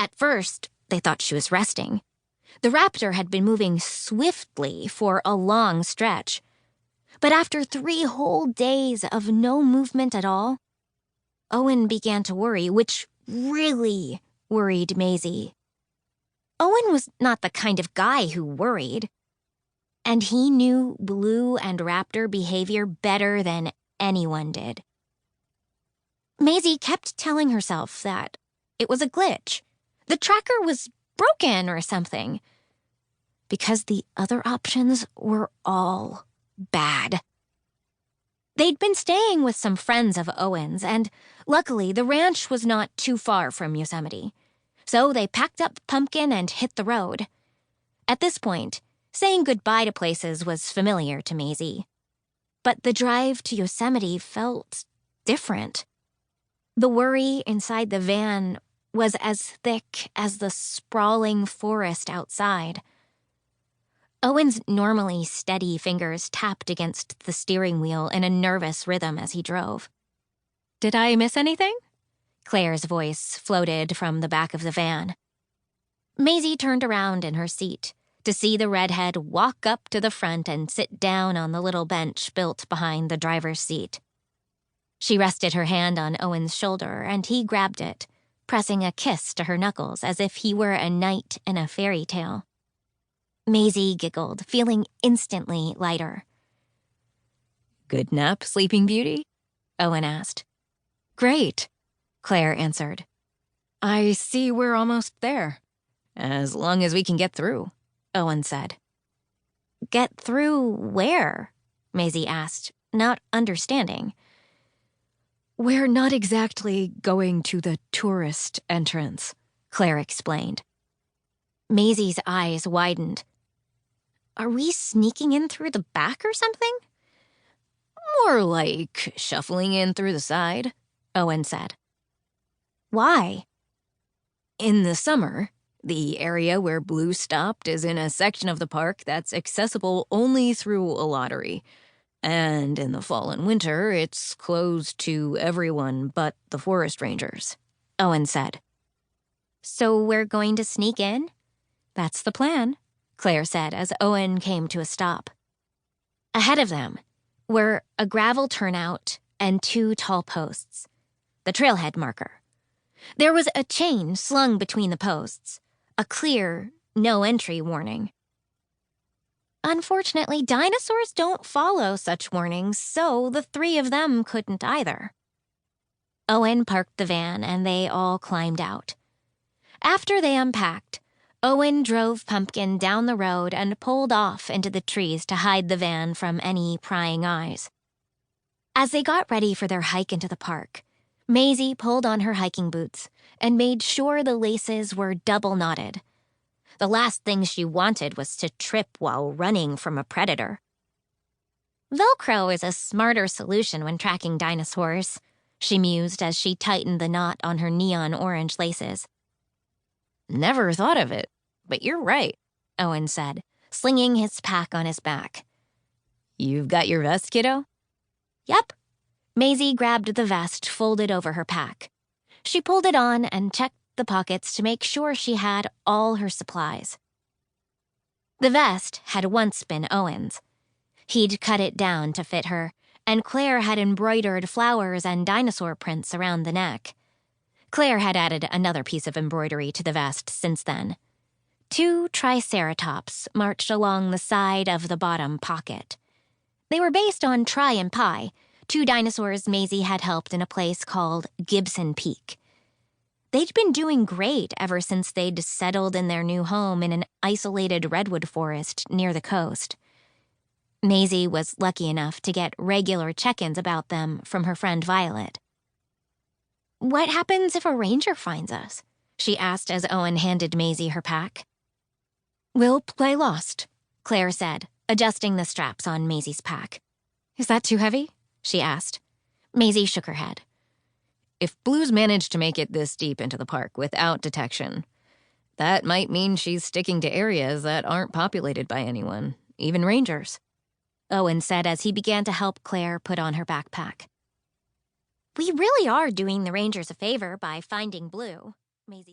At first, they thought she was resting. The raptor had been moving swiftly for a long stretch. But after 3 whole days of no movement at all, Owen began to worry, which really worried Maisie. Owen was not the kind of guy who worried, and he knew Blue and raptor behavior better than anyone did. Maisie kept telling herself that it was a glitch. The tracker was broken or something, because the other options were all bad. They'd been staying with some friends of Owen's, and luckily the ranch was not too far from Yosemite. So they packed up Pumpkin and hit the road. At this point, saying goodbye to places was familiar to Maisie. But the drive to Yosemite felt different. The worry inside the van was as thick as the sprawling forest outside. Owen's normally steady fingers tapped against the steering wheel in a nervous rhythm as he drove. "Did I miss anything?" Claire's voice floated from the back of the van. Maisie turned around in her seat to see the redhead walk up to the front and sit down on the little bench built behind the driver's seat. She rested her hand on Owen's shoulder, and he grabbed it, pressing a kiss to her knuckles as if he were a knight in a fairy tale. Maisie giggled, feeling instantly lighter. "Good nap, Sleeping Beauty?" Owen asked. "Great," Claire answered. "I see we're almost there." "As long as we can get through," Owen said. "Get through where?" Maisie asked, not understanding. "We're not exactly going to the tourist entrance," Claire explained. Maisie's eyes widened. "Are we sneaking in through the back or something?" "More like shuffling in through the side," Owen said. "Why?" "In the summer, the area where Blue stopped is in a section of the park that's accessible only through a lottery. And in the fall and winter, it's closed to everyone but the forest rangers," Owen said. "So we're going to sneak in?" "That's the plan," Claire said as Owen came to a stop. Ahead of them were a gravel turnout and 2 tall posts, the trailhead marker. There was a chain slung between the posts, a clear no-entry warning. Unfortunately, dinosaurs don't follow such warnings, so the 3 of them couldn't either. Owen parked the van and they all climbed out. After they unpacked, Owen drove Pumpkin down the road and pulled off into the trees to hide the van from any prying eyes. As they got ready for their hike into the park, Maisie pulled on her hiking boots and made sure the laces were double knotted. The last thing she wanted was to trip while running from a predator. Velcro is a smarter solution when tracking dinosaurs, she mused as she tightened the knot on her neon orange laces. "Never thought of it, but you're right," Owen said, slinging his pack on his back. "You've got your vest, kiddo?" "Yep." Maisie grabbed the vest folded over her pack. She pulled it on and checked the pockets to make sure she had all her supplies. The vest had once been Owen's. He'd cut it down to fit her, and Claire had embroidered flowers and dinosaur prints around the neck. Claire had added another piece of embroidery to the vest since then. 2 triceratops marched along the side of the bottom pocket. They were based on Tri and Pi, 2 dinosaurs Maisie had helped in a place called Gibson Peak. They'd been doing great ever since they'd settled in their new home in an isolated redwood forest near the coast. Maisie was lucky enough to get regular check-ins about them from her friend Violet. "What happens if a ranger finds us?" she asked as Owen handed Maisie her pack. "We'll play lost," Claire said, adjusting the straps on Maisie's pack. "Is that too heavy?" she asked. Maisie shook her head. "If Blue's managed to make it this deep into the park without detection, that might mean she's sticking to areas that aren't populated by anyone, even rangers," Owen said as he began to help Claire put on her backpack. "We really are doing the rangers a favor by finding Blue," Maisie said.